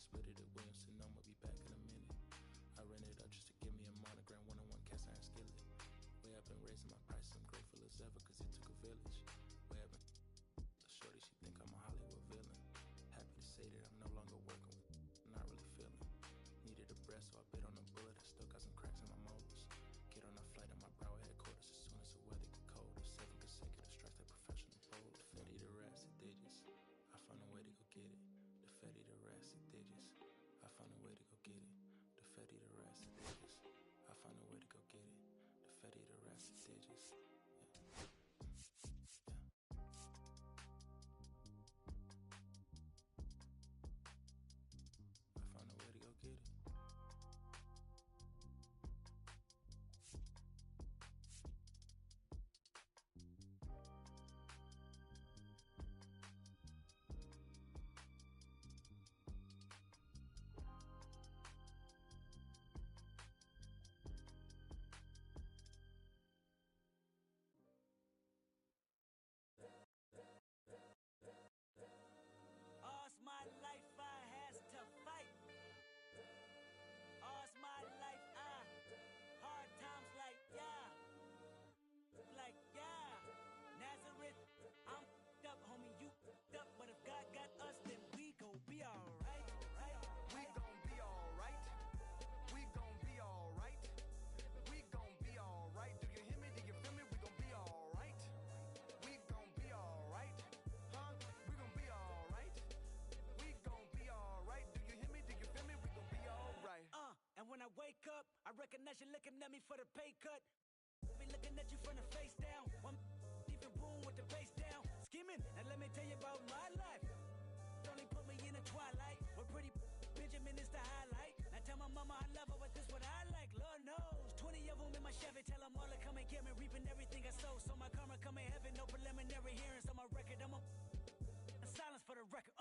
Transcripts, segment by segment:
split it at Williamson, I'ma be back in a minute. I rented out just to give me a monogram, one-on-one cast iron skillet. Way I've been raising my prices, I'm grateful as ever, cause it took a village. Way I've been shorty, she think I'm a Hollywood villain. Happy to say that I'm no longer working with, not really feeling. Needed a breath, so I bit on a bullet. I still got some cracks in my molars. Get on a flight at my Broward headquarters as soon as the weather get colder. 7 consecutive strikes, that professional bowler. The Fetty, the rats, the digits. I found a way to go get it. The Fetty, the rats, the digits. I found a way to go get it. The Fetty, the rats, the digits. I found a way to go get it. The Fetty, the rats, the digits. I found a way to go get it. All's my life I has to fight. All's my life hard times like yeah. Nazareth, I'm up, homie, you up. But if God got us, then we gon' be alright. We gon' be alright. We gon' be alright. We gon' be alright. Do you hear me? Do you feel me? We gon' be alright. We gon' be alright. Huh? We gon' be alright. We gon' be alright. Do you hear me? Do you feel me? We gon' be alright. And when I wake up, I recognize you looking at me for the pay cut. Be looking at you from the face down. One even boom with the bass down. Skimming, and let me tell you about my life. Only put me in the twilight. We're pretty Benjamin is the highlight. Now tell my mama I love her, but this what I like. Lord knows, 20 of them in my Chevy. Tell them all to come and get me, reaping everything I sow. So my karma come in heaven, no preliminary hearings on my record. I'm a silence for the record.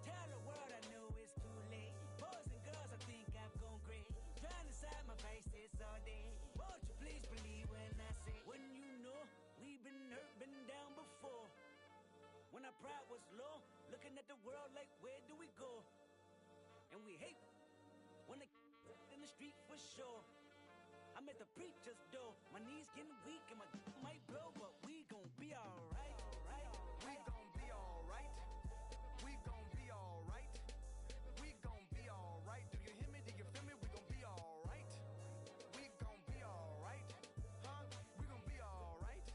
Tell the world I know it's too late. Boys and girls, I think I've gone crazy. Trying to side my face this all day. Won't you please believe when I say, when you know we've been hurt, been down before. When our pride was low, looking at the world like, where do we go? And we hate when they in the street for sure. I'm at the preacher's door, my knees getting weak and my might blow, but we gon' be alright. We gon' be alright. We gon' be alright. We gon' be alright. Do you hear me? Do you feel me? We gon' be alright. We gon' be alright. Huh? We gon' be alright.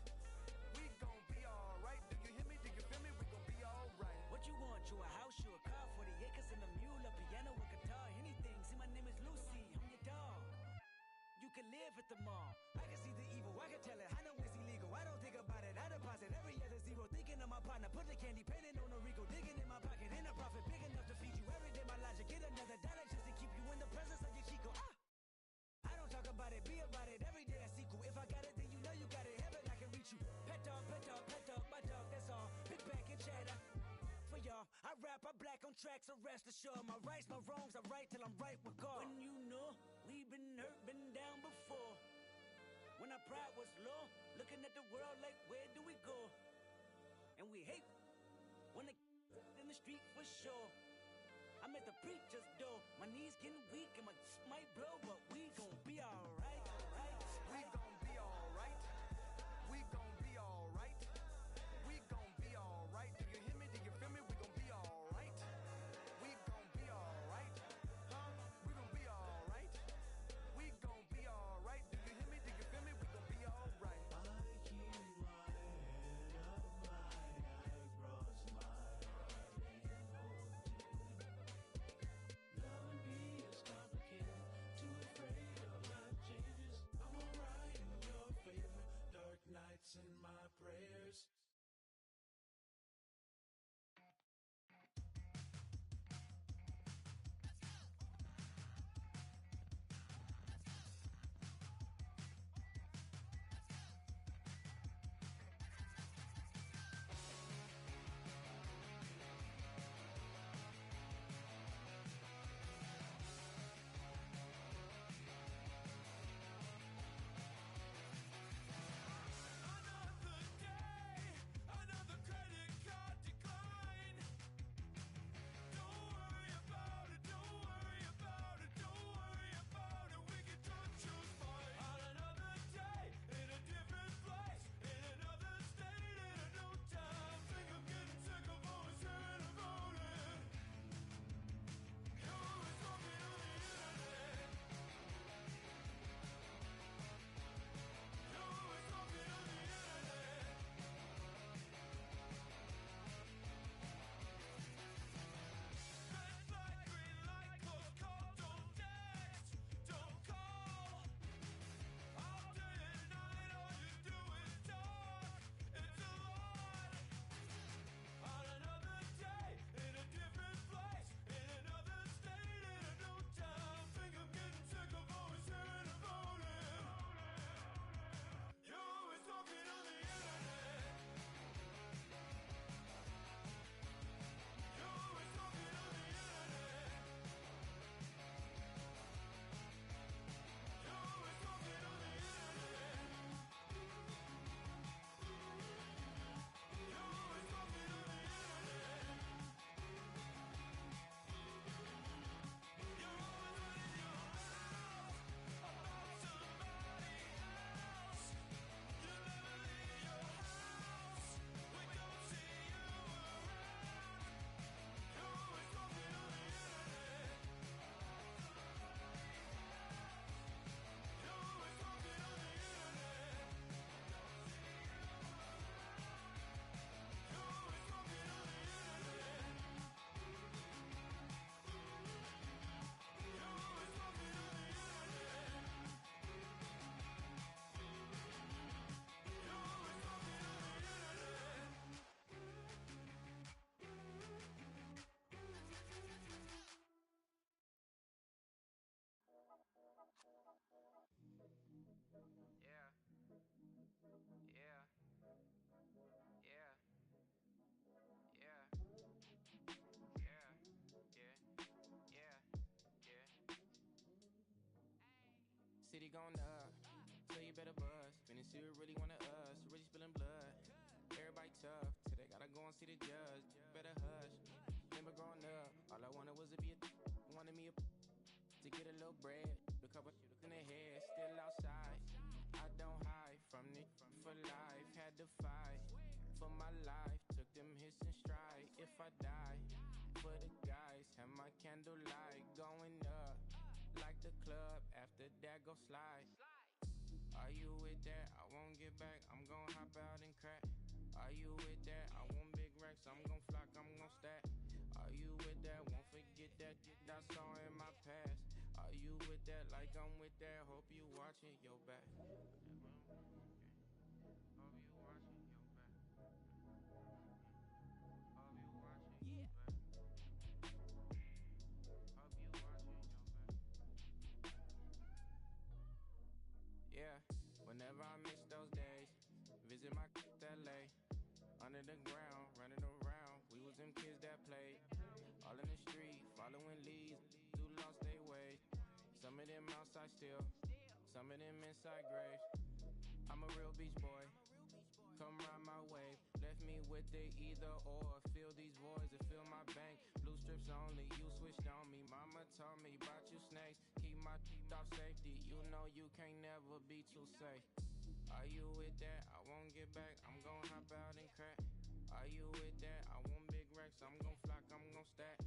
We gon' be alright. Do you hear me? Do you feel me? We gon' be alright. What you want? You a house, you a car, 40 acres and a mule, a piano, a guitar, anything. See, my name is Lucy, I'm your dog. You can live at the mall. I can see the evil, I can tell it. I know it's illegal. I don't think about it. I deposit every other zero. Thinking of my partner, put the candy, painting on a Rico. Digging in my pocket, in a profit big enough to feed you every day. My logic, get another dollar just to keep you in the presence of your Chico. I don't talk about it, be about it. Every day I sequel. If I got it, then you know you got it. Heaven, I can reach you. Pet dog, my dog, that's all. Big back and cheddar. For y'all, I rap, I black on tracks, so rest assured. My rights, my wrongs, I right till I'm right with God. When you know we've been hurt, been down before. When our pride was low, looking at the world like, where do we go? And we hate when they in the street for sure. I'm at the preacher's door, my knees getting weak and my might blow, but we gon' be alright. We gon' be alright. We gon' be alright. We gon' be alright. Do you hear me? Do you feel me? We gon' be alright. We gon' be alright. Huh? We gon' be alright. We gon' be alright. Do you hear me? Do you feel me? We gon' be alright. I keep my head up high, I cross my heart and hold you. Loving me is complicated, too afraid of my city going up, so you better buzz. Finna see who really wanna us, really spilling blood. Everybody tough, today gotta go and see the judge. Better hush, remember growing up, all I wanted was to be wanted me to get a little bread. A couple in the head, still outside. I don't hide from it for life, had to fight for my life. Took them hits in stride. If I die for the guys, have my candlelight going up like the club. After that, go slide. Are you with that? I won't get back. I'm gon' hop out and crack. Are you with that? I want big racks. I'm gon' flock. I'm gon' stack. Are you with that? Won't forget that I saw in my past. Are you with that? Like I'm with that. Hope you watching your back. Hope you watching your back. Hope you watching your back. Hope you watching your back. Yeah, whenever I miss those days, visit my LA. Under the ground, running around, we was them kids that played. All in the street, following leads, who lost their way. Some of them outside still, some of them inside graves. I'm a real beach boy, come ride my wave. Left me with the either or, fill these voids and fill my bank. Blue strips only, you switched on me. Mama told me about you snakes, keep my teeth off safety. You know you can't never be too safe. Are you with that? I won't get back. I'm gon' hop out and crack. Are you with that? I want big racks. I'm gon' flock. I'm gon' stack.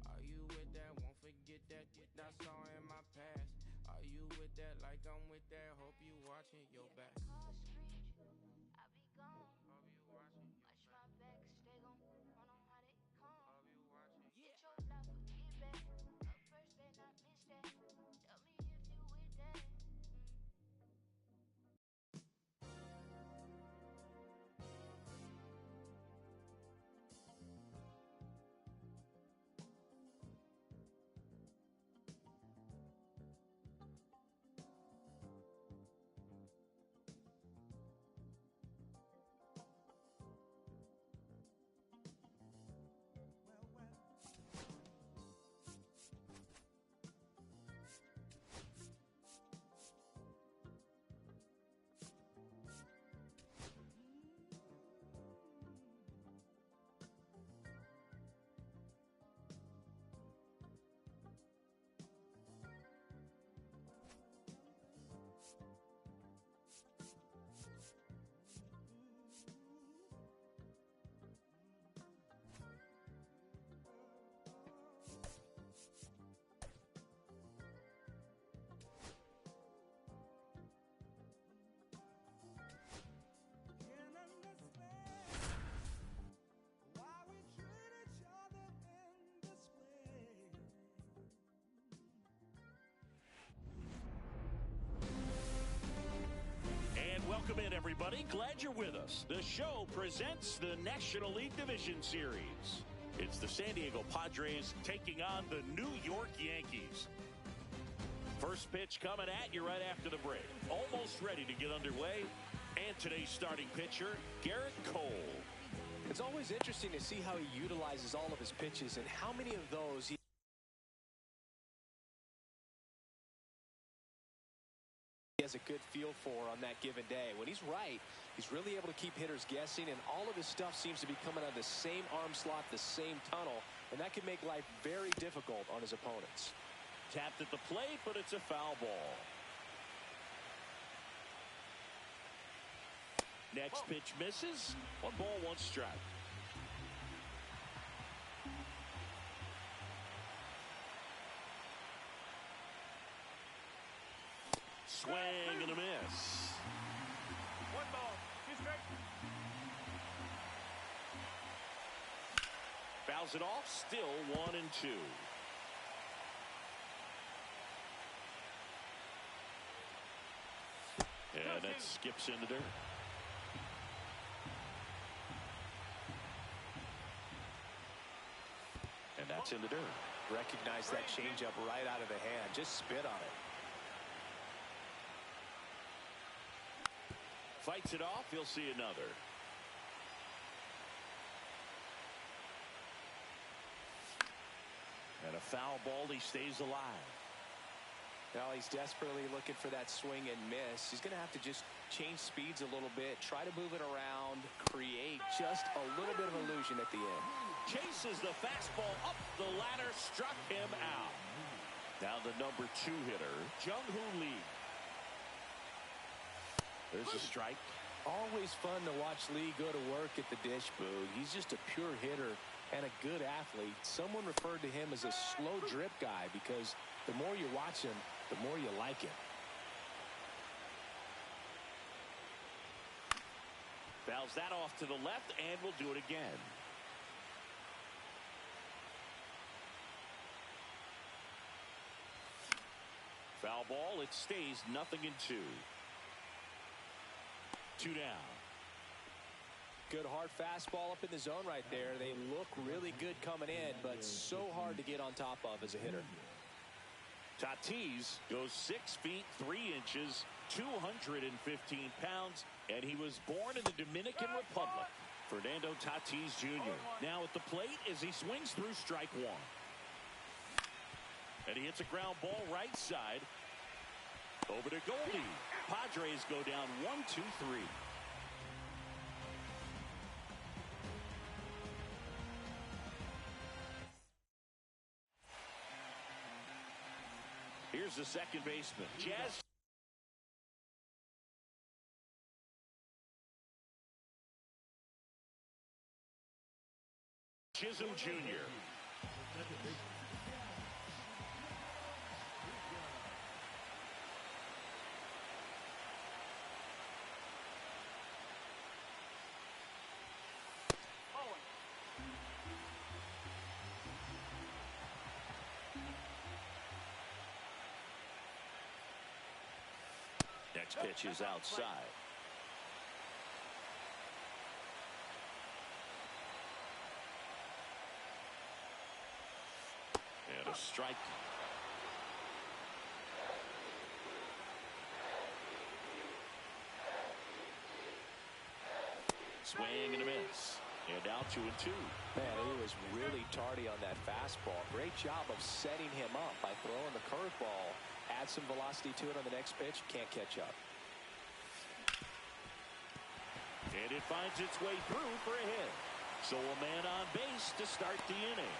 Are you with that? Won't forget that I saw in my past. Are you with that? Like I'm with that. Hope you watching your back. Call screech, I be gone. Hope you watching your Watch back. my back, stay gon' run on how they come. Hope you watching. Get your life or get back. Up first, better not miss that. Tell me if you with that. Can't understand why we treat each other in this way. And welcome in, everybody. Glad you're with us. The show presents the National League Division Series. It's the San Diego Padres taking on the New York Yankees. First pitch coming at you right after the break. Almost ready to get underway. And today's starting pitcher, Garrett Cole. It's always interesting to see how he utilizes all of his pitches and how many of those he has a good feel for on that given day. When he's right, he's really able to keep hitters guessing, and all of his stuff seems to be coming out of the same arm slot, the same tunnel, and that can make life very difficult on his opponents. Tapped at the plate, but it's a foul ball. Next pitch misses. 1 ball, 1 strike. Swing and a miss. 1 ball, 2 strikes. Fouls it off. Still 1-2. And that skips into dirt. And that's in the dirt. Recognize that changeup right out of the hand. Just spit on it. Fights it off. He'll see another. And a foul ball. He stays alive. Well, he's desperately looking for that swing and miss. He's going to have to just change speeds a little bit, try to move it around, create just a little bit of illusion at the end. Chases the fastball up the ladder, struck him out. Now the number 2 hitter, Jung-Hoo Lee. There's a strike. Always fun to watch Lee go to work at the dish, Boog. He's just a pure hitter and a good athlete. Someone referred to him as a slow drip guy because the more you watch him, the more you like him. Fouls that off to the left, and will do it again. Foul ball, it stays 0-2. 2 down. Good hard fastball up in the zone right there. They look really good coming in, but so hard to get on top of as a hitter. Tatis goes 6 feet 3 inches, 215 pounds, and he was born in the Dominican Republic. Fernando Tatis Jr. now at the plate as he swings through strike 1. And he hits a ground ball right side. Over to Goldie. Padres go down 1-2-3. Here's the second baseman, Jazz. Chisholm Jr. Next pitch is outside. And a strike. Swing and a miss. And now 2-2. Man, he was really tardy on that fastball. Great job of setting him up by throwing the curveball. Add some velocity to it on the next pitch. Can't catch up. And it finds its way through for a hit. So a man on base to start the inning.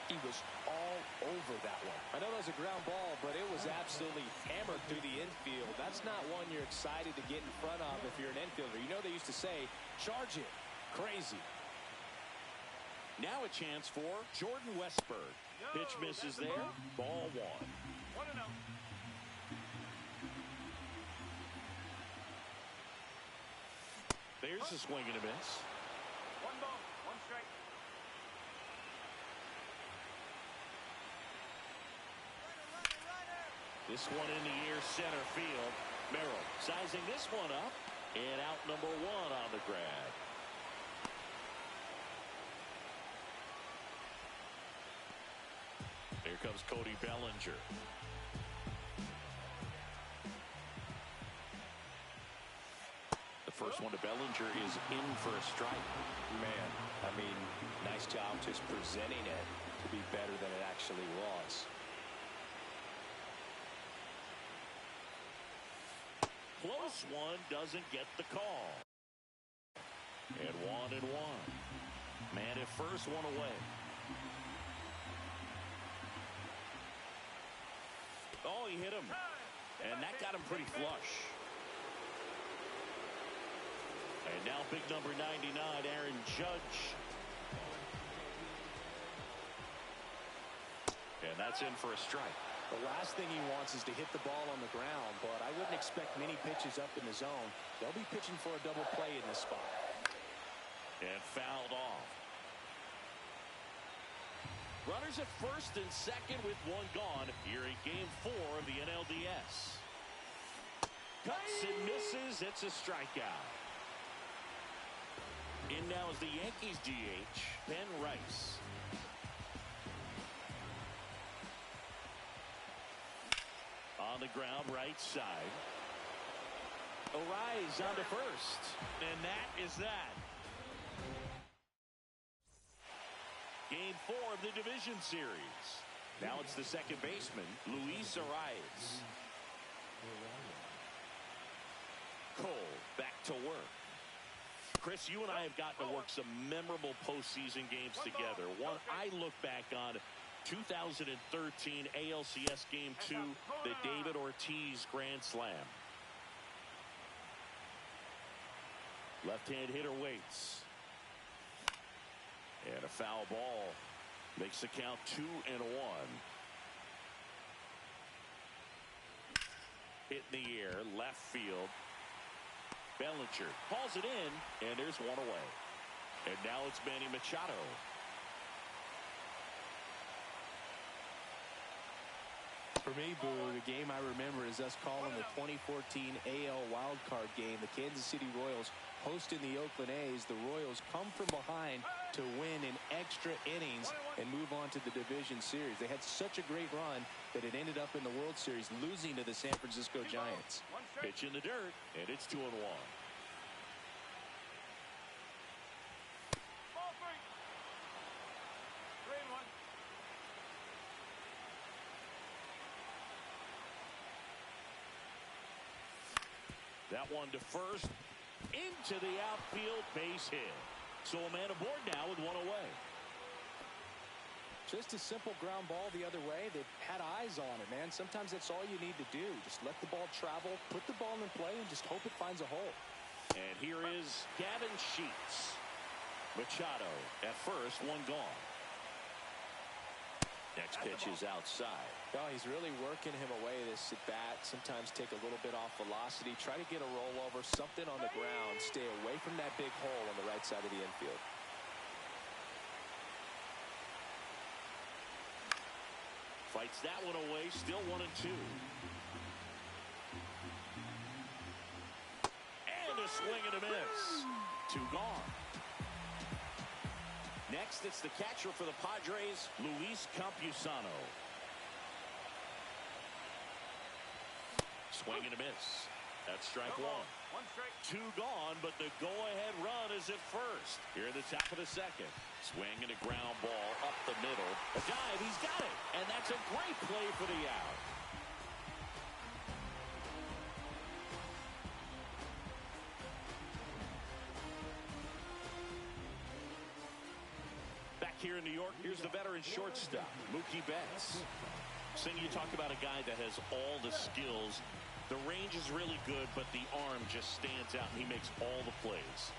He was all over that one. I know that was a ground ball, but it was absolutely hammered through the infield. That's not one you're excited to get in front of if you're an infielder. You know they used to say, charge it. Crazy. Now a chance for Jordan Westburg. Pitch misses there. Ball 1. 1-0. There's a swing and a miss. 1 ball, 1 strike. This one in the air, center field. Merrill sizing this one up. And out number 1 on the grab. Here comes Cody Bellinger. The first one to Bellinger is in for a strike. Man, I mean, nice job just presenting it to be better than it actually was. Close one, doesn't get the call. And 1-1. Man at first, one away. Oh, he hit him. And that got him pretty flush. And now big number 99, Aaron Judge. And that's in for a strike. The last thing he wants is to hit the ball on the ground, but I wouldn't expect many pitches up in the zone. They'll be pitching for a double play in this spot. And fouled off. Runners at first and second with 1 gone here in Game 4 of the NLDS. Cuts and misses. It's a strikeout. In now is the Yankees DH, Ben Rice. On the ground, right side. Arise on to first. And that is that. Game 4 of the division series. Now it's the second baseman, Luis Arias. Cole back to work. Chris, you and I have gotten to work some memorable postseason games together. One I look back on, 2013 ALCS Game 2, the David Ortiz Grand Slam. Left-hand hitter waits. And a foul ball makes the count 2-1. Hit in the air, left field. Bellinger hauls it in, and there's one away. And now it's Manny Machado. For me, Boo, the game I remember is us calling the 2014 AL wildcard game. The Kansas City Royals hosting the Oakland A's. The Royals come from behind to win in extra innings and move on to the division series. They had such a great run that it ended up in the World Series losing to the San Francisco Giants. Pitch in the dirt, and it's 2-1. That one to first, into the outfield, base hit. So a man aboard now with one away. Just a simple ground ball the other way. They've had eyes on it, man. Sometimes that's all you need to do. Just let the ball travel, put the ball in play, and just hope it finds a hole. And here is Gavin Sheets. Machado at first, one gone. Next pitch is outside. Well, he's really working him away this at bat. Sometimes take a little bit off velocity. Try to get a rollover, something on the ground. Stay away from that big hole on the right side of the infield. Fights that one away, still 1-2. And a swing and a miss. 2 gone. Next, it's the catcher for the Padres, Luis Campusano. Swing and a miss. That's strike one. 2 gone, but the go-ahead run is at first. Here in the top of the second. Swing and a ground ball up the middle. A dive, he's got it. And that's a great play for the out. Back here in New York, here's the veteran shortstop, Mookie Betts. Sing, you talk about a guy that has all the skills. The range is really good, but the arm just stands out, and he makes all the plays.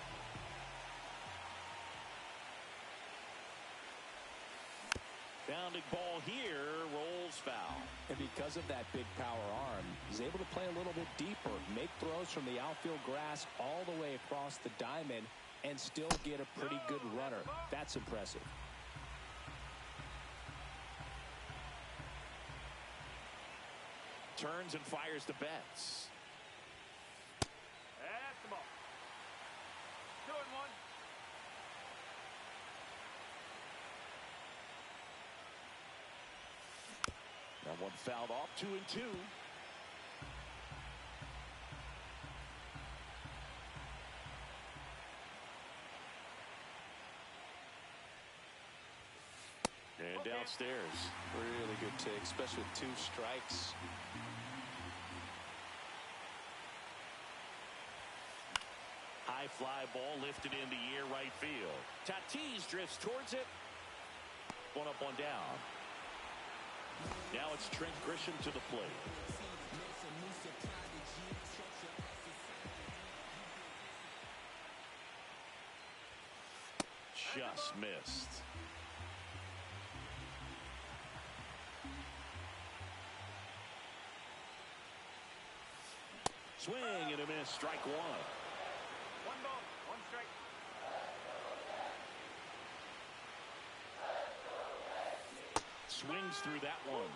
Bounding ball here, rolls foul. And because of that big power arm, he's able to play a little bit deeper, make throws from the outfield grass all the way across the diamond, and still get a pretty good runner. That's impressive. Turns and fires to Betts. That's the ball. 2-1. That one fouled off, 2-2. And downstairs. Really good take, especially with 2 strikes. High fly ball lifted in the air, right field. Tatis drifts towards it. One up, one down. Now it's Trent Grisham to the plate. Just missed. Swing and a miss, strike one. 1 ball, 1 strike. Swings through that one.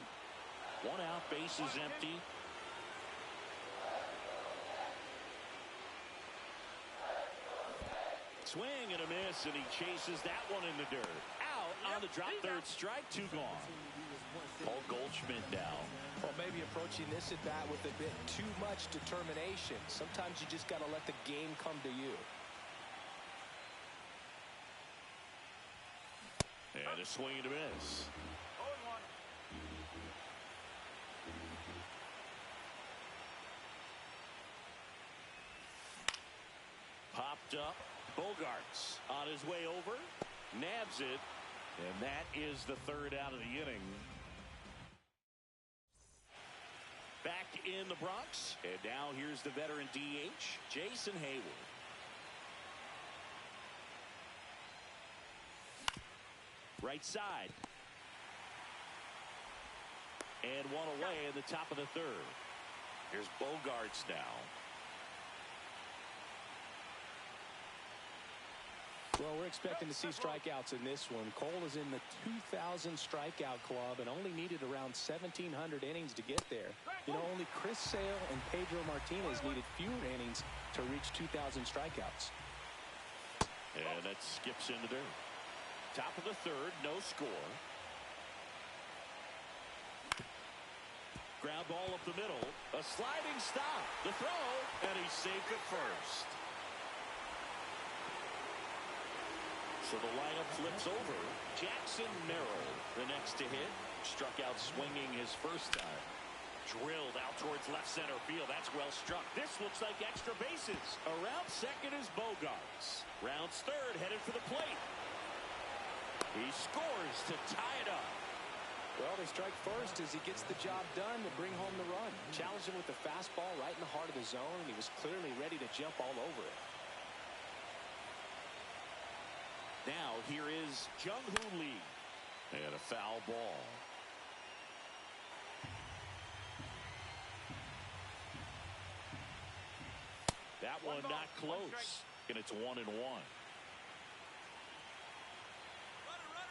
1 out, base is empty. Swing and a miss, and he chases that one in the dirt. Out on the drop, 3rd strike, 2 gone. Paul Goldschmidt now. Well, maybe approaching this at bat with a bit too much determination. Sometimes you just got to let the game come to you. And a swing and a miss. 0-1. Popped up. Bogarts on his way over. Nabs it. And that is the third out of the inning. Back in the Bronx. And now here's the veteran DH, Jason Hayward. Right side. And one away in the top of the third. Here's Bogarts now. Well, we're expecting to see strikeouts in this one. Cole is in the 2,000 strikeout club and only needed around 1,700 innings to get there. You know, only Chris Sale and Pedro Martinez needed fewer innings to reach 2,000 strikeouts. And that skips into dirt. Top of the third, no score. Ground ball up the middle. A sliding stop. The throw, and he's safe at first. So the lineup flips over. Jackson Merrill, the next to hit. Struck out swinging his first time. Drilled out towards left center field. That's well struck. This looks like extra bases. Around second is Bogarts. Rounds third, headed for the plate. He scores to tie it up. Well, they strike first as he gets the job done to bring home the run. Challenged him with the fastball right in the heart of the zone, and he was clearly ready to jump all over it. Now here is Jung-Hoo Lee. And a foul ball. That one not close. And it's 1-1.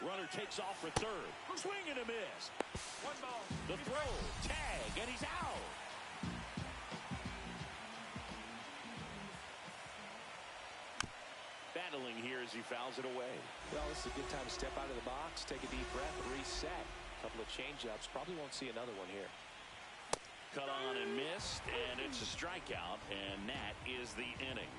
Runner takes off for third. Swing and a miss. The throw. Tag. And he's out. Battling here as he fouls it away. Well, this is a good time to step out of the box, take a deep breath, reset. A couple of change-ups. Probably won't see another one here. Cut on and missed, and it's a strikeout, and that is the inning.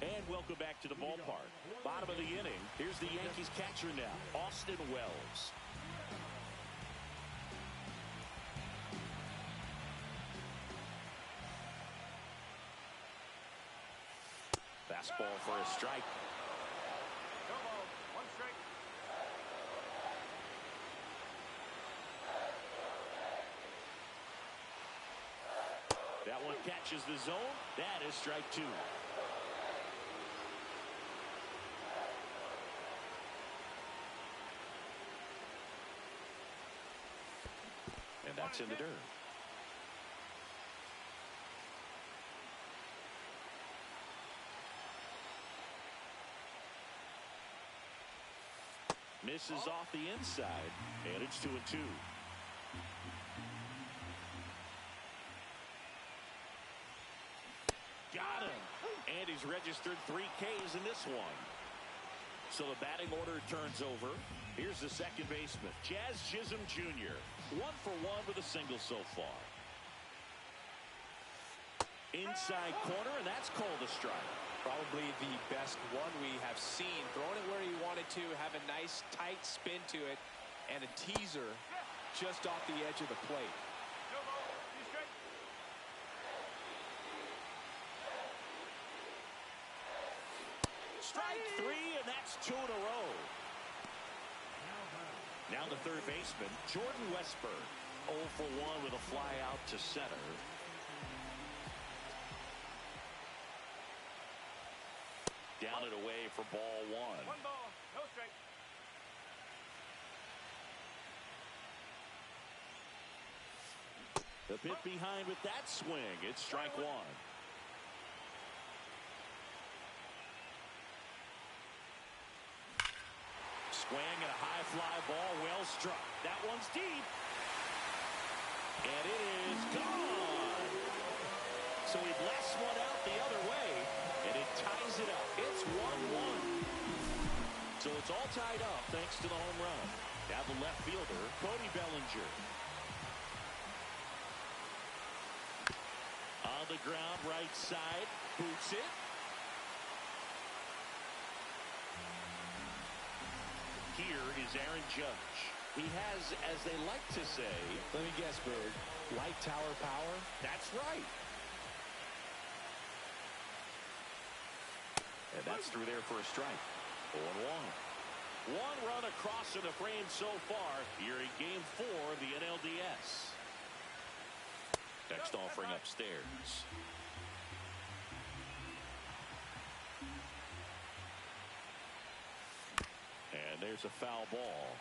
And welcome back to the ballpark. Bottom of the inning. Here's the Yankees catcher now, Austin Wells. Fastball for a strike. No ball, one strike. That one catches the zone. That is strike two. And that's in the dirt. Misses off the inside, and it's 2-2. Got him. And he's registered 3 Ks in this one. So the batting order turns over. Here's the second baseman, Jazz Chisholm Jr. 1 for 1 with a single so far. Inside corner, and that's called a strike. Probably the best one we have seen. Throwing it where he wanted to, have a nice tight spin to it, and a teaser just off the edge of the plate. No ball, two strike. Strike 3, and that's 2 in a row. Now the third baseman, Jordan Westburg. 0 for 1 with a fly out to center. Down and away for ball 1. One ball, no strike. The pit behind with that swing. It's strike 1. Swing and a high fly ball, well struck. That one's deep. And it is gone. So he blasts one out the other way, and it ties it up. It's 1-1. So it's all tied up thanks to the home run. Now the left fielder, Cody Bellinger. On the ground, right side, boots it. Here is Aaron Judge. He has, as they like to say, let me guess, Bird, light tower power? That's right. And that's through there for a strike. 0-1. One run across in the frame so far here in Game 4 of the NLDS. Next offering upstairs. And there's a foul ball.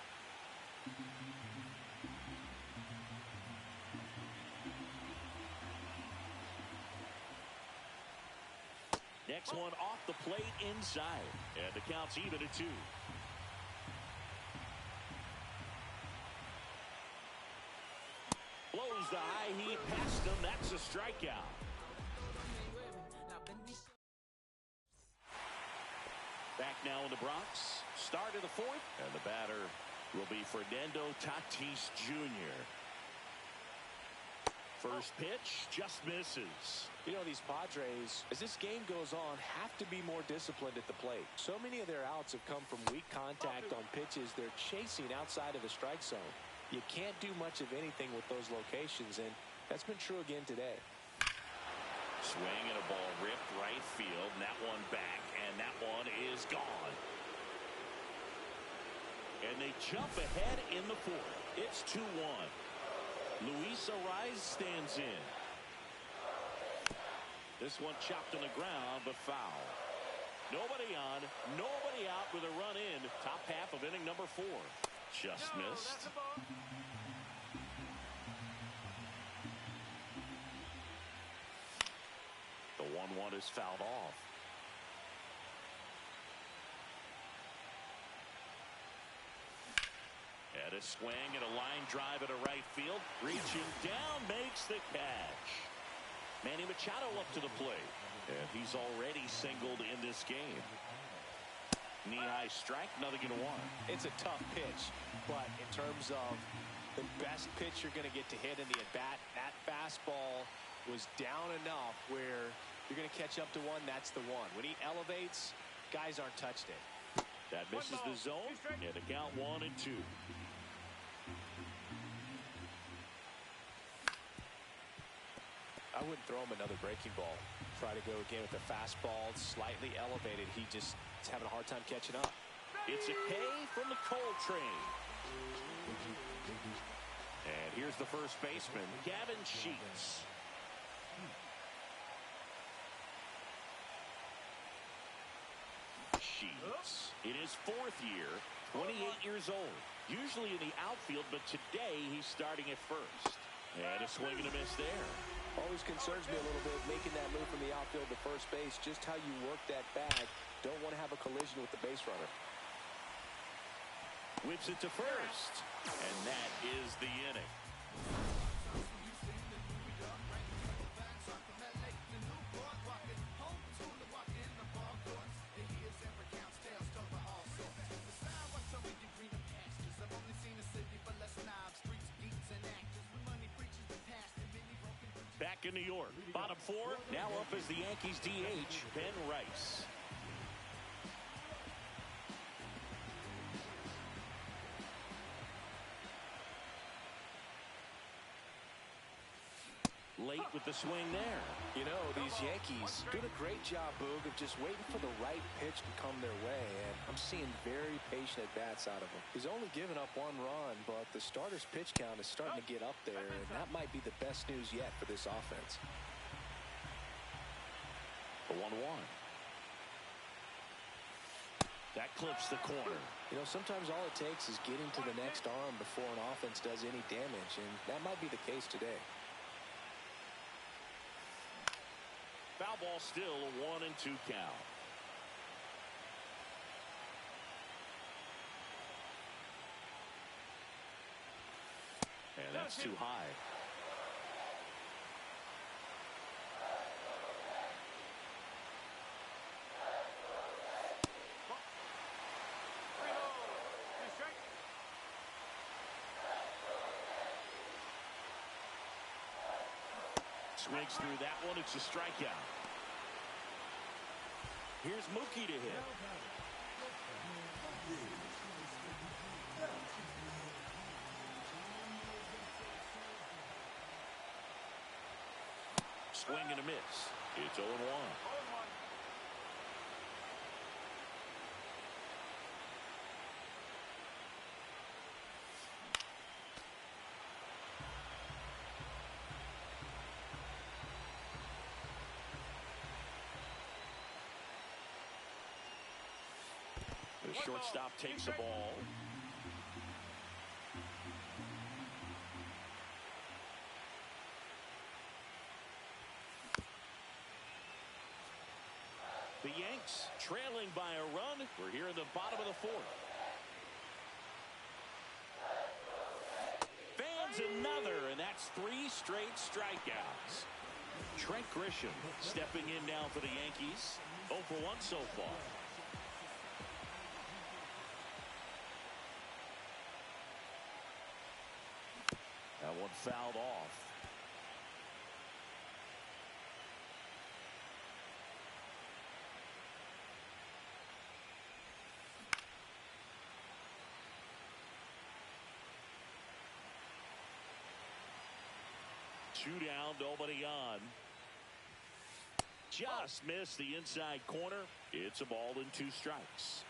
Next one off the plate inside. And the count's even at 2. Blows the high heat past him. That's a strikeout. Back now in the Bronx. Start of the 4th. And the batter will be Fernando Tatis Jr. First pitch just misses. You know, these Padres, as this game goes on, have to be more disciplined at the plate. So many of their outs have come from weak contact on pitches they're chasing outside of the strike zone. You can't do much of anything with those locations, and that's been true again today. Swing and a ball ripped right field, and that one back, and that one is gone. And they jump ahead in the 4th. It's 2-1. Luis Ariz stands in. This one chopped on the ground, but foul. Nobody on, nobody out with a run in. Top half of inning number 4. Just missed. The 1-1 is fouled off. And a swing and a line drive at a right field. Reaching down, makes the catch. Manny Machado up to the plate. And he's already singled in this game. Knee-high strike, nothing to one. It's a tough pitch, but in terms of the best pitch you're going to get to hit in the at-bat, that fastball was down enough where you're going to catch up to one, that's the one. When he elevates, guys aren't touched it. That misses the zone, and the count 1-2. I wouldn't throw him another breaking ball. Try to go again with the fastball, slightly elevated. He just is having a hard time catching up. It's a K from the Coltrane. And here's the first baseman, Gavin Sheets. Sheets in his 4th year, 28 years old. Usually in the outfield, but today he's starting at first. And a swing and a miss there. Always concerns me a little bit making that move from the outfield to first base. Just how you work that bag. Don't want to have a collision with the base runner. Whips it to first. And that is the inning. Back in New York, bottom 4, now up as the Yankees DH, Ben Rice. Late with the swing there. You know, these Yankees doing a great job, Boog, of just waiting for the right pitch to come their way, and I'm seeing very patient at-bats out of him. He's only given up 1 run, but the starter's pitch count is starting to get up there, and that might be the best news yet for this offense. The 1-1. That clips the corner. You know, sometimes all it takes is getting to the next arm before an offense does any damage, and that might be the case today. Foul ball, still a 1-2 count. And that's too high. Swings through that one. It's a strikeout. Here's Mookie to hit. swing and a miss. It's 0-1. The shortstop takes the ball. The Yanks trailing by a run. We're here in the bottom of the fourth. Fans another, and that's 3 straight strikeouts. Trent Grisham stepping in now for the Yankees. 0 for 1 so far. That one fouled off. Two down, nobody on. Just missed the inside corner. It's a ball and 2 strikes.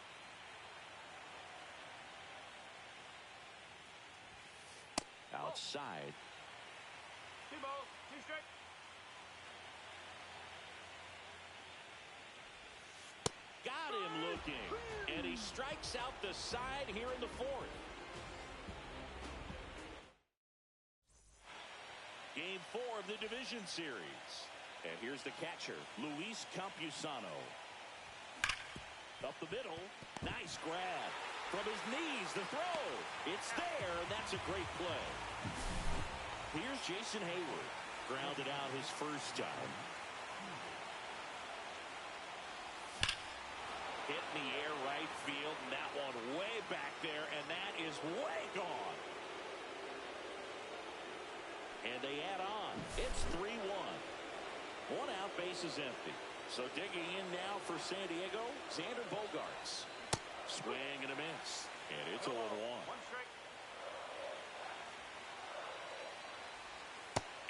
Outside. 2 balls, 2 strikes. Got him looking. And he strikes out the side here in the fourth. Game 4 of the division series. And here's the catcher, Luis Campusano. Up the middle. Nice grab. From his knees, the throw. It's there, and that's a great play. Here's Jason Hayward. Grounded out his first time. Hit in the air right field, and that one way back there, and that is way gone. And they add on. It's 3-1. 1 out, base is empty. So digging in now for San Diego, Xander Bogaerts. Swing and a miss. And it's 0-1. 1 strike.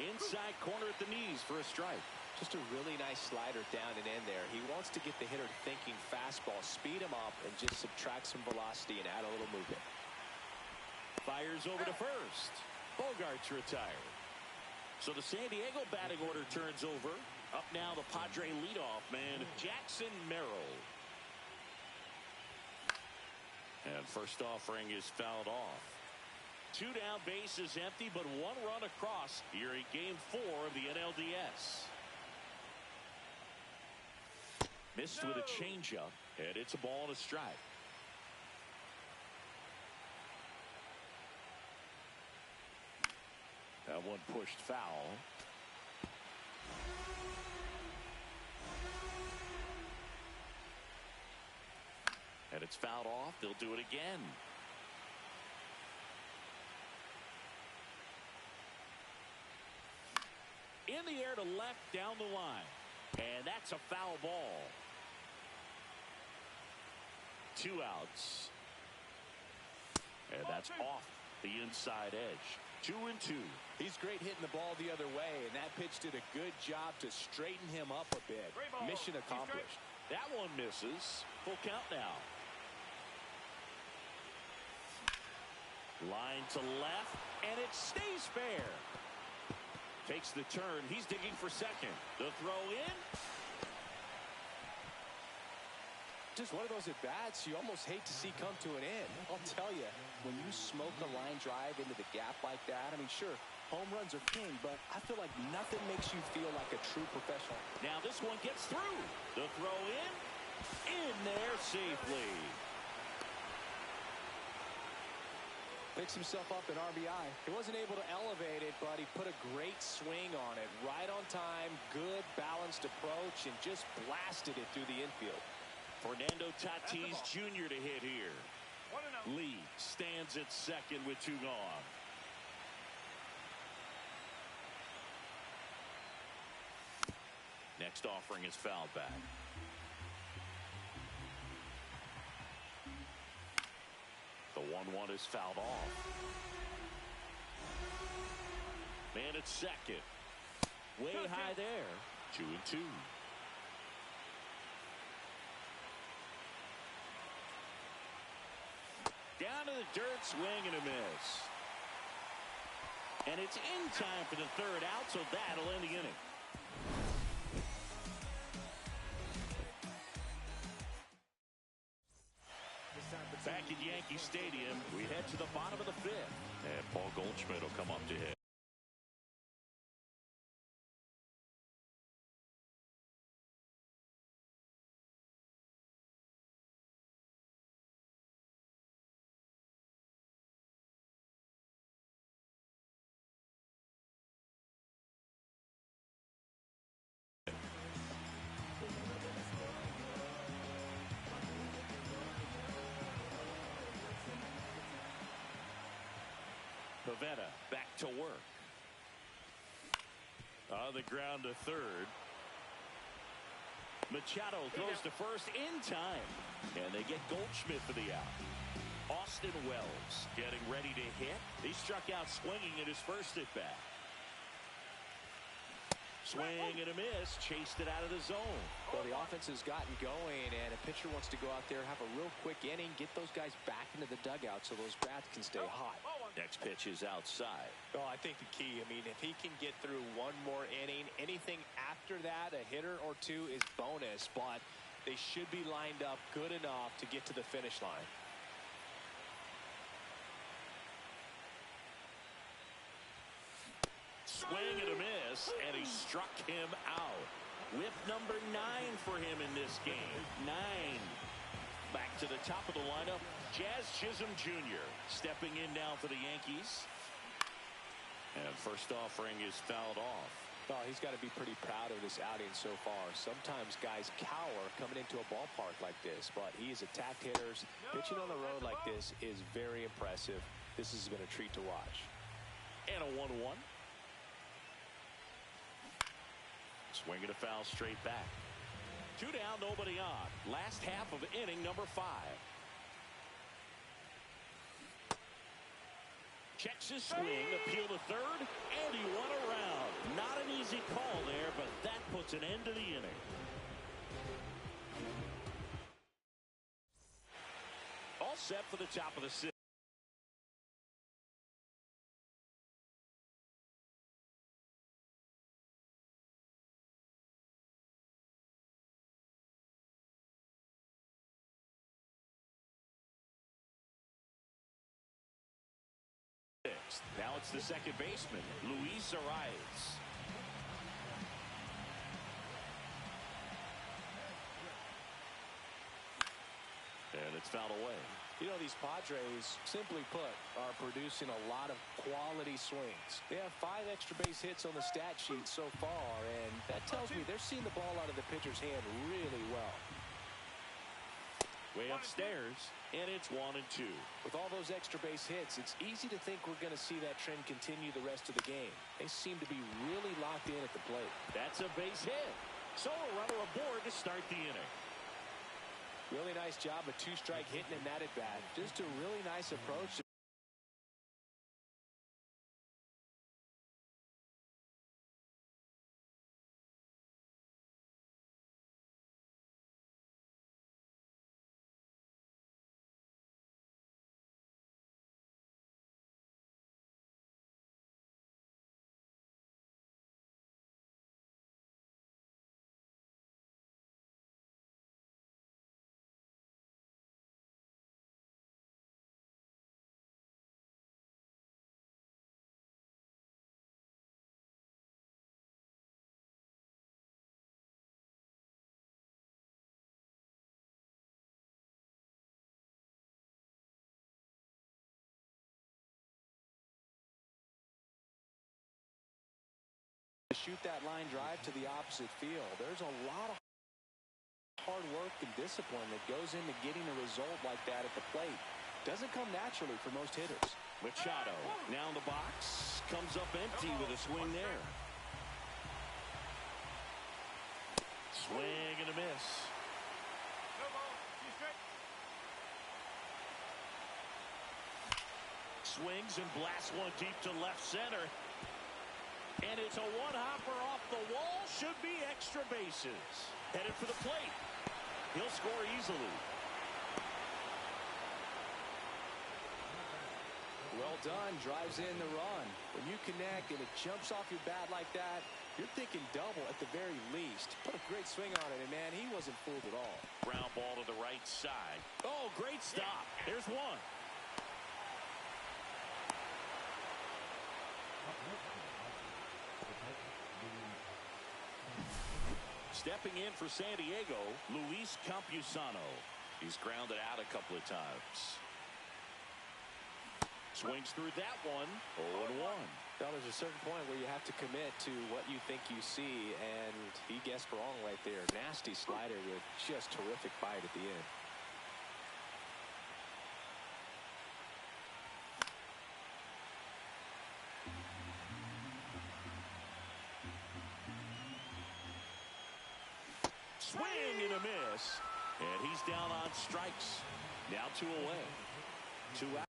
Inside corner at the knees for a strike. Just a really nice slider down and in there. He wants to get the hitter thinking fastball, speed him up, and just subtract some velocity and add a little movement. Fires over to first. Bogaerts retired. So the San Diego batting order turns over. Up now the Padre leadoff man, Jackson Merrill. And first offering is fouled off. 2 down, base is empty, but 1 run across here in Game 4 of the NLDS. Missed with a changeup, and it's a ball and a strike. That one pushed foul. And it's fouled off. They'll do it again. In the air to left down the line. And that's a foul ball. 2 outs. And that's off the inside edge. 2-2. He's great hitting the ball the other way, and that pitch did a good job to straighten him up a bit. Mission accomplished. That one misses. Full count now. Line to left, and it stays fair. Takes the turn. He's digging for second. The throw in. Just one of those at-bats you almost hate to see come to an end. I'll tell you, when you smoke a line drive into the gap like that, I mean, sure, home runs are king, but I feel like nothing makes you feel like a true professional. Now this one gets through. The throw in there safely. Picks himself up in RBI. He wasn't able to elevate it, but he put a great swing on it. Right on time, good balanced approach, and just blasted it through the infield. Fernando Tatis Jr. to hit here. Lee stands at second with 2 gone. Next offering is fouled back. The 1-1 is fouled off. Man at second. Way high there. 2-2. Down to the dirt, swing and a miss. And it's in time for the third out, so that'll end the inning. Back at Yankee Stadium, we head to the bottom of the fifth. And Paul Goldschmidt will come up to hit. Pavetta back to work. On the ground to third. Machado throws to first in time. And they get Goldschmidt for the out. Austin Wells getting ready to hit. He struck out swinging at his first at bat. Swing and a miss. Chased it out of the zone. Well, the offense has gotten going, and a pitcher wants to go out there, have a real quick inning, get those guys back into the dugout so those bats can stay hot. Next pitch is outside. Well, I think the key, I mean, if he can get through one more inning, anything after that, a hitter or two is bonus, but they should be lined up good enough to get to the finish line. Swing and a miss, and he struck him out. Whip number 9 for him in this game. 9. Back to the top of the lineup, Jazz Chisholm Jr. stepping in now for the Yankees. And first offering is fouled off. Oh, he's got to be pretty proud of this outing so far. Sometimes guys cower coming into a ballpark like this, but he's attacked hitters. Pitching on the road like this is very impressive. This has been a treat to watch. And a 1-1. Swing and a foul straight back. 2 down, nobody on. Last half of inning number 5. Checks his swing, appeal to third, and he won around. Not an easy call there, but that puts an end to the inning. All set for the top of the 6th. Now it's the second baseman, Luis Arias. And it's fouled away. You know, these Padres, simply put, are producing a lot of quality swings. They have 5 extra base hits on the stat sheet so far, and that tells me they're seeing the ball out of the pitcher's hand really well. Way upstairs, and it's 1-2. With all those extra base hits, it's easy to think we're going to see that trend continue the rest of the game. They seem to be really locked in at the plate. That's a base hit. So a runner aboard to start the inning. Really nice job of 2-strike hitting in that at bat. Just a really nice approach. Shoot that line drive to the opposite field. There's a lot of hard work and discipline that goes into getting a result like that at the plate. Doesn't come naturally for most hitters. Machado now in the box, comes up empty with a swing there. Swing and a miss. Swings and blasts one deep to left center. And it's a one-hopper off the wall. Should be extra bases. Headed for the plate. He'll score easily. Well done. Drives in the run. When you connect and it jumps off your bat like that, you're thinking double at the very least. Put a great swing on it, and, man, he wasn't fooled at all. Ground ball to the right side. Oh, great stop. There's one. Stepping in for San Diego, Luis Campusano. He's grounded out a couple of times. Swings through that one. 0-1. Well, there's a certain point where you have to commit to what you think you see, and he guessed wrong right there. Nasty slider with just terrific bite at the end. Swing and a miss. And he's down on strikes. Now 2 away. 2 out.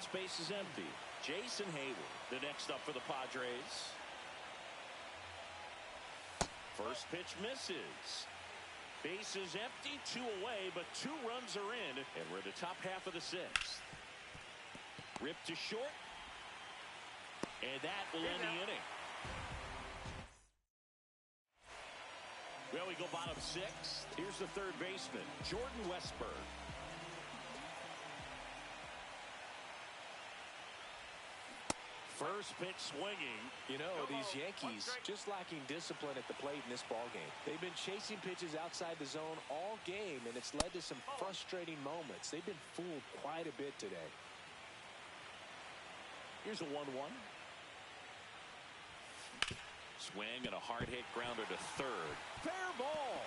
Space is empty. Jason Hayward, the next up for the Padres. First pitch misses. Base is empty, 2 away, but 2 runs are in, and we're in the top half of the 6th. Ripped to short, and that will end the inning. Well, we go bottom 6th. Here's the third baseman, Jordan Westburg. First pitch swinging. You know, these Yankees just lacking discipline at the plate in this ballgame. They've been chasing pitches outside the zone all game, and it's led to some frustrating moments. They've been fooled quite a bit today. Here's a 1-1. Swing and a hard hit grounder to third. Fair ball.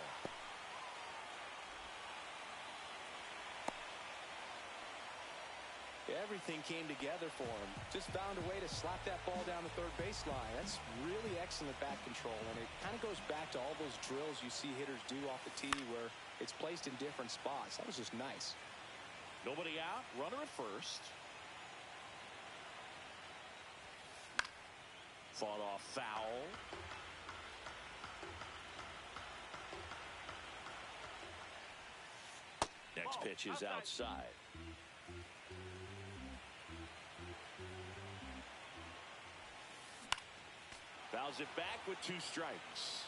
Everything came together for him. Just found a way to slap that ball down the third baseline. That's really excellent bat control, and it kind of goes back to all those drills you see hitters do off the tee where it's placed in different spots. That was just nice. Nobody out. Runner at first. Fought off foul. Next pitch is outside. Fouls it back with 2 strikes.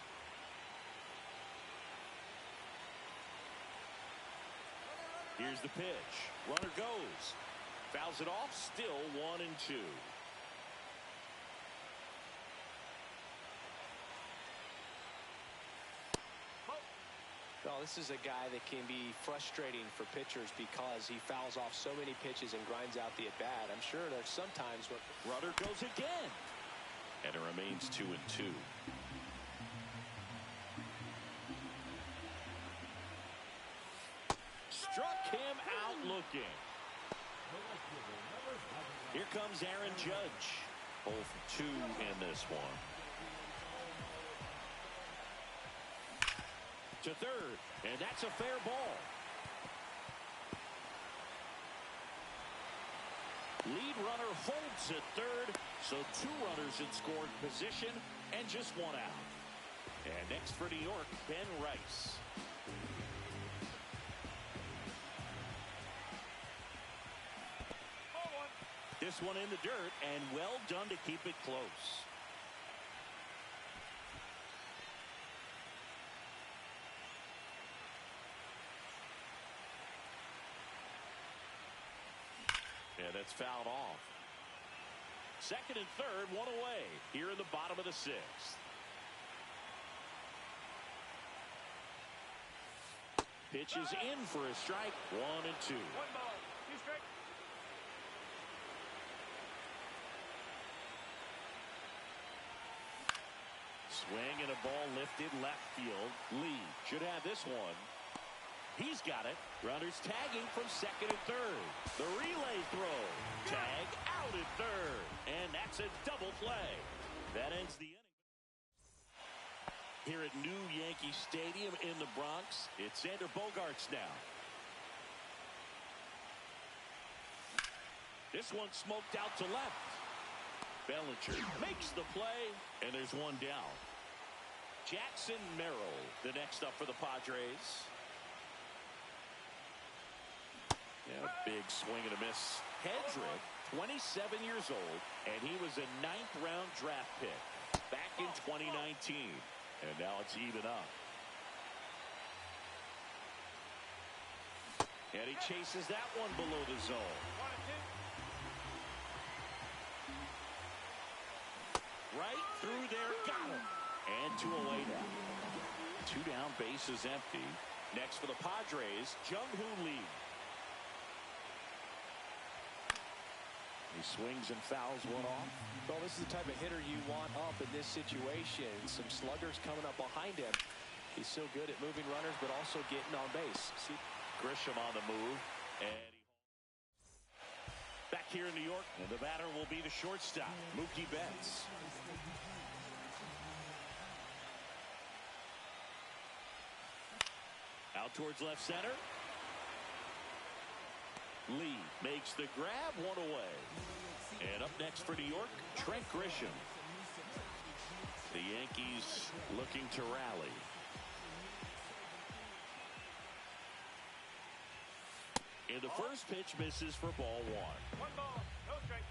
Here's the pitch. Runner goes. Fouls it off. Still 1-2. Well, this is a guy that can be frustrating for pitchers because he fouls off so many pitches and grinds out the at-bat. I'm sure there's sometimes where runner goes again. And it remains 2-2. Struck him out looking. Here comes Aaron Judge. 0 for 2 in this one. To third, and that's a fair ball. Lead runner holds at third, so 2 runners in scoring position and just 1 out. And next for New York, Ben Rice. This one in the dirt, and well done to keep it close. And that's fouled off. Second and third, 1 away here in the bottom of the 6th. Pitch is in for a strike. 1-2. 1 ball, 2 strikes. Swing and a ball lifted left field. Lee should have this one. He's got it. Runners tagging from second and third. The relay throw. Tag out at third. And that's a double play. That ends the inning. Here at New Yankee Stadium in the Bronx, it's Xander Bogaerts now. This one smoked out to left. Bellinger makes the play, and there's one down. Jackson Merrill, the next up for the Padres. Yeah, big swing and a miss. Hedrick, 27 years old, and he was a 9th-round draft pick back in 2019. And now it's even up. And he chases that one below the zone. Right through there, got him. And 2 away now. 2 down, bases empty. Next for the Padres, Jung-Hoo Lee. He swings and fouls one off. Well, this is the type of hitter you want up in this situation. Some sluggers coming up behind him. He's so good at moving runners, but also getting on base. See Grisham on the move. And back here in New York, and the batter will be the shortstop, Mookie Betts. Out towards left center. Lee makes the grab, 1 away. And up next for New York, Trent Grisham. The Yankees looking to rally. And the first pitch misses for ball 1. 1 ball, no strike.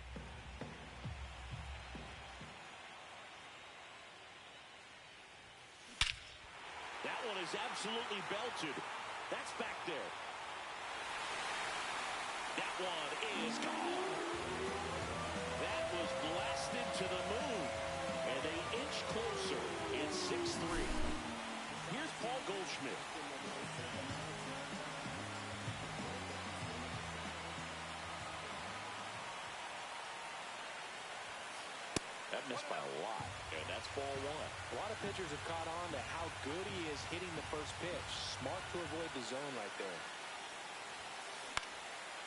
That one is absolutely belted. That's back there. That one is gone. That was blasted to the moon. And they inch closer. It's 6-3. Here's Paul Goldschmidt. That missed by a lot. And that's ball 1. a lot of pitchers have caught on to how good he is hitting the first pitch. Smart to avoid the zone right there.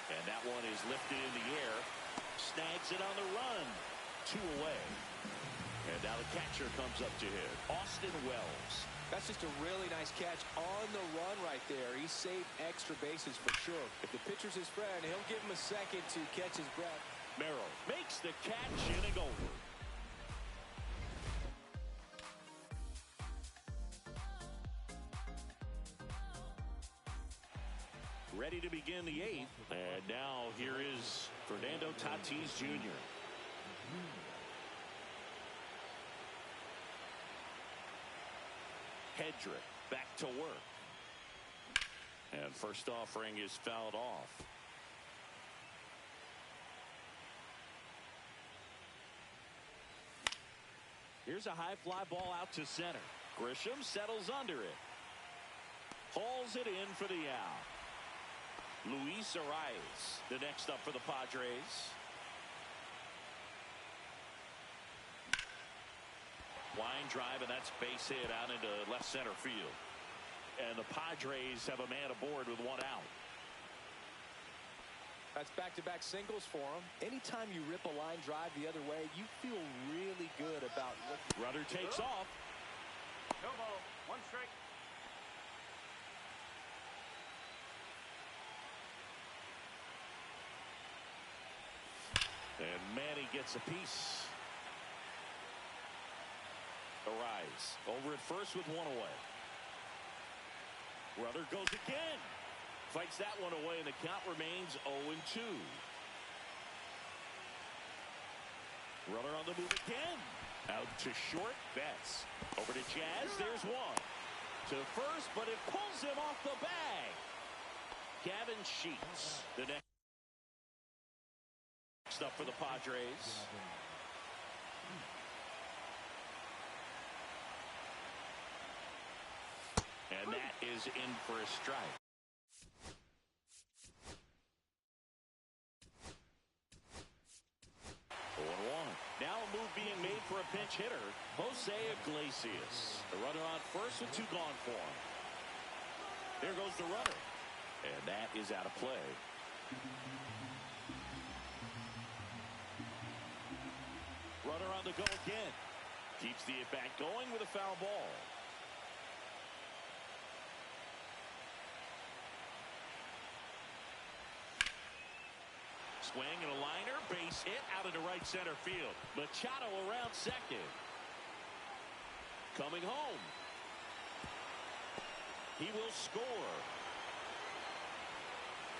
And that one is lifted in the air. Snags it on the run. 2 away. And now the catcher comes up to hit. Austin Wells. That's just a really nice catch on the run right there. He saved extra bases for sure. If the pitcher's his friend, he'll give him a second to catch his breath. Merrill makes the catch, inning over. Ready to begin the 8th. And now here is Fernando Tatis Jr. Hedrick back to work. And first offering is fouled off. Here's a high fly ball out to center. Grisham settles under it. Hauls it in for the out. Luis Arias, the next up for the Padres. Line drive, and that's base hit out into left center field. And the Padres have a man aboard with 1 out. That's back-to-back singles for him. Anytime you rip a line drive the other way, you feel really good about what. Runner takes off. No ball, 1 strike. And Manny gets a piece. Arise over at first with 1 away. Runner goes again. Fights that one away, and the count remains 0-2. Runner on the move again. Out to short. Betts. Over to Jazz. There's 1. To first, but it pulls him off the bag. Gavin Sheets, the next up for the Padres. And that is in for a strike. Now a move being made for a pinch hitter, Jose Iglesias. The runner on first with 2 gone for him. There goes the runner. And that is out of play. Runner on the go again. Keeps the at-bat going with a foul ball. Swing and a liner, base hit out into right center field. Machado around second. Coming home. He will score.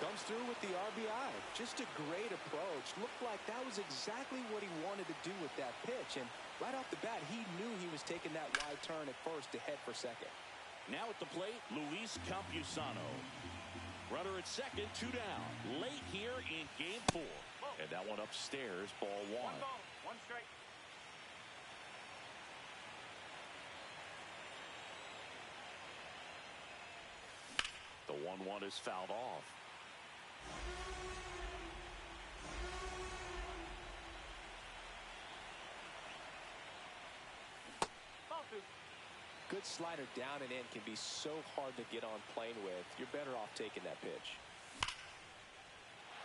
Comes through with the RBI. Just a great approach. Looked like that was exactly what he wanted to do with that pitch. And right off the bat, he knew he was taking that wide turn at first to head for second. Now at the plate, Luis Campusano. Runner at second, 2 down. Late here in game 4. And that one upstairs, ball 1. 1 ball, 1 strike. The 1-1 is fouled off. Ball 2. Good slider down and in can be so hard to get on plane with. You're better off taking that pitch.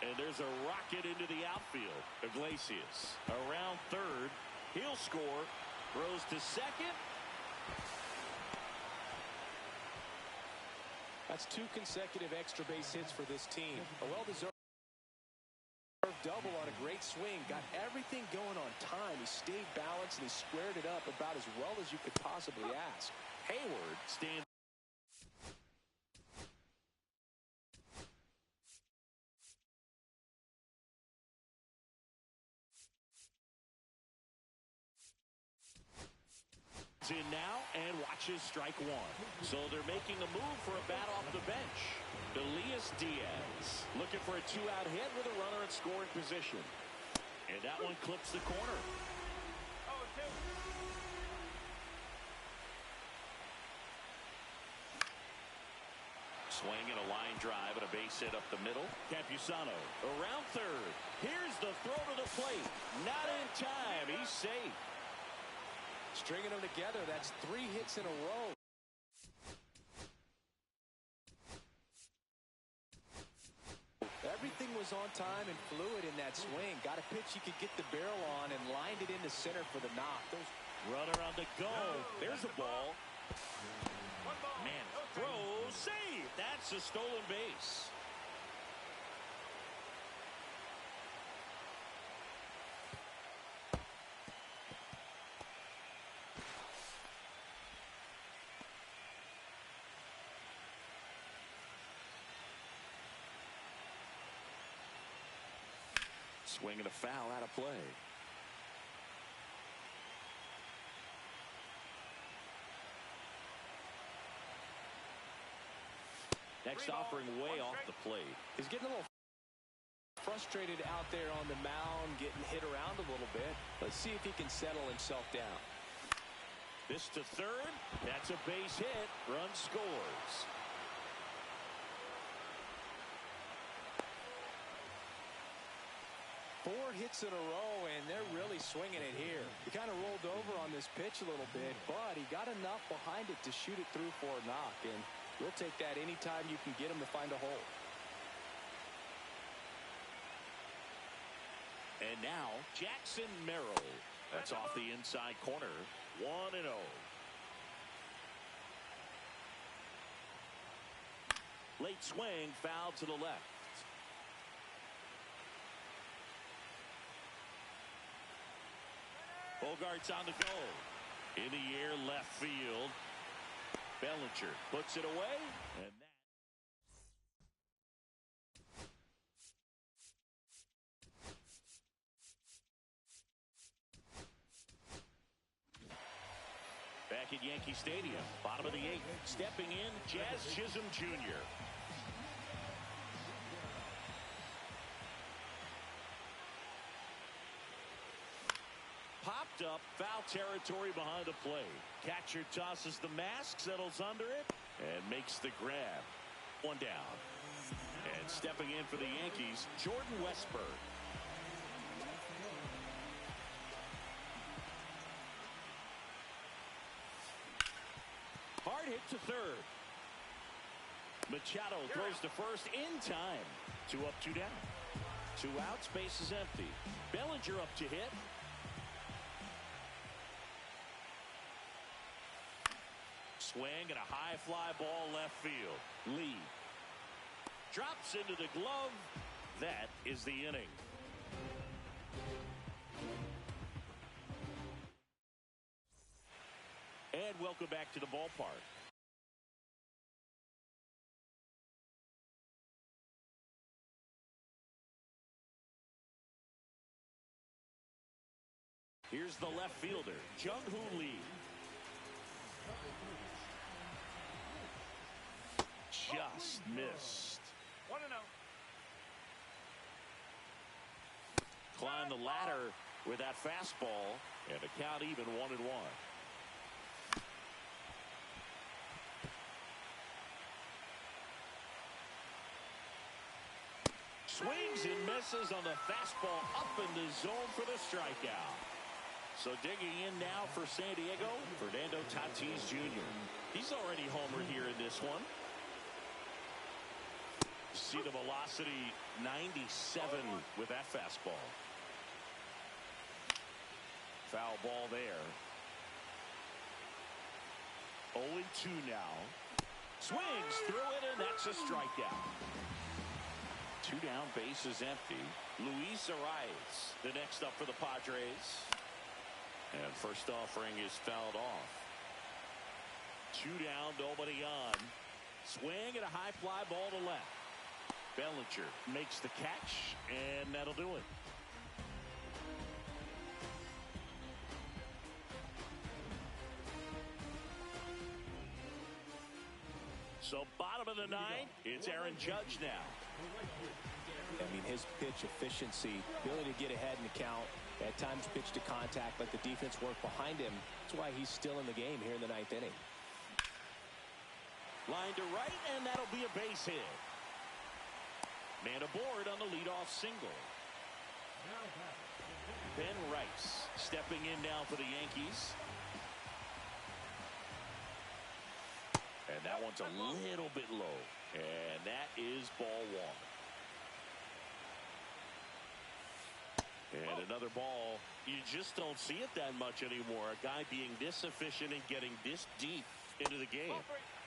And there's a rocket into the outfield. Iglesias around third. He'll score. Throws to second. That's 2 consecutive extra base hits for this team. A well-deserved double on a great swing. Got everything going on time. He stayed balanced and he squared it up about as well as you could possibly ask. Hayward stands. In now and watches strike 1. So they're making a move for a bat off the bench. Elias Diaz looking for a 2-out hit with a runner in scoring position. And that one clips the corner. Oh, 2. Swing and a line drive and a base hit up the middle. Campusano around third. Here's the throw to the plate. Not in time. He's safe. Stringing them together, that's 3 hits in a row. Everything was on time and fluid in that swing. Got a pitch he could get the barrel on and lined it into center for the knock. Runner on the go. There's a ball. 1 ball. Man, No strike. throw, save. That's a stolen base. Swing and a foul out of play. Next offering way off the plate. He's getting a little frustrated out there on the mound, getting hit around a little bit. Let's see if he can settle himself down. This to third. That's a base hit. Run scores. Four hits in a row, and they're really swinging it here. He kind of rolled over on this pitch a little bit, but he got enough behind it to shoot it through for a knock, and we'll take that anytime you can get him to find a hole. And now, Jackson Merrill. That's off the inside corner. 1-0. Late swing, foul to the left. Bogart's on the go. In the air, left field. Bellinger puts it away. And that. Back at Yankee Stadium, bottom of the 8th. Stepping in, Jazz Chisholm Jr. Popped up, foul territory behind the plate. Catcher tosses the mask, settles under it, and makes the grab. 1 down. And stepping in for the Yankees, Jordan Westburg. Hard hit to third. Machado throws to first in time. 2 up, 2 down. 2 outs, base is empty. Bellinger up to hit. Swing and a high fly ball left field. Lee drops into the glove. That is the inning. And welcome back to the ballpark. Here's the left fielder, Jung-Hoo Lee. Just missed. 1-0. Climb the ladder with that fastball, and the count even 1-1. Swings and misses on the fastball up in the zone for the strikeout. So digging in now for San Diego, Fernando Tatis Jr. He's already homered here in this one. See the velocity, 97 with that fastball. Foul ball there. 0-2 now. Swings through it, and that's a strikeout. 2 down, base is empty. Luis Arias, the next up for the Padres. And first offering is fouled off. 2 down, nobody on. Swing and a high fly ball to left. Bellinger makes the catch, and that'll do it. So bottom of the 9th, it's Aaron Judge now. I mean, his pitch efficiency, ability to get ahead in the count, at times pitch to contact, let the defense work behind him. That's why he's still in the game here in the 9th inning. Line to right, and that'll be a base hit. Man aboard on the leadoff single. Ben Rice stepping in now for the Yankees. And that one's a little bit low. And that is ball 1. And another ball. You just don't see it that much anymore. A guy being this efficient and getting this deep into the game.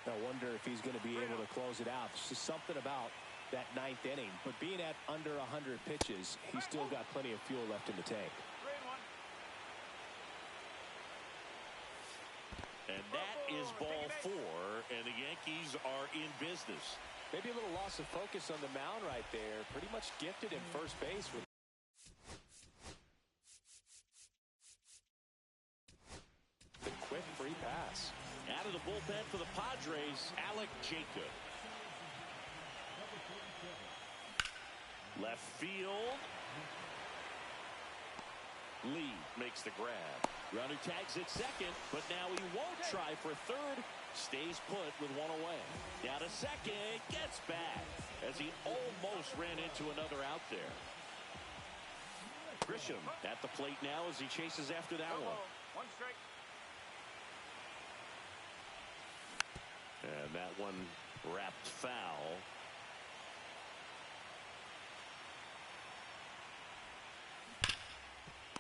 I wonder if he's going to be able to close it out. There's just something about that 9th inning. But being at under 100 pitches, he's still got plenty of fuel left in the tank. And that is ball 4, and the Yankees are in business. Maybe a little loss of focus on the mound right there. Pretty much gifted in first base. The quick free pass. Out of the bullpen for the Padres, Alec Jacob. Left field. Lee makes the grab. Runner tags at second, but now he won't try for third. Stays put with 1 away. Down to second, gets back as he almost ran into another out there. Grisham at the plate now as he chases after that one. 1 strike. And that one wrapped foul.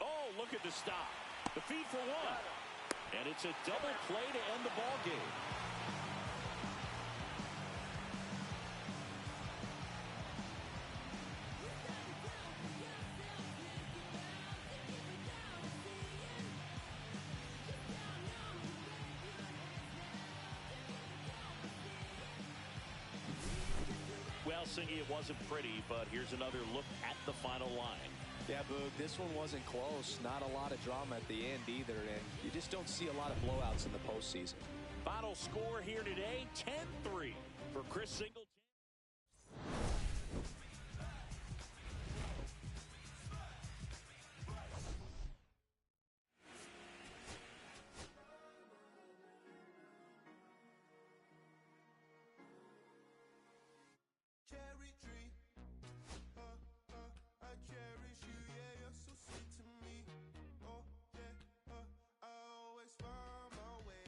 Oh, look at the stop. The feed for 1. And it's a double play to end the ball game. Well, Singy, it wasn't pretty, but here's another look at the final line. Yeah, Boog, this one wasn't close. Not a lot of drama at the end either, and you just don't see a lot of blowouts in the postseason. Final score here today, 10-3 for Chris Singleton.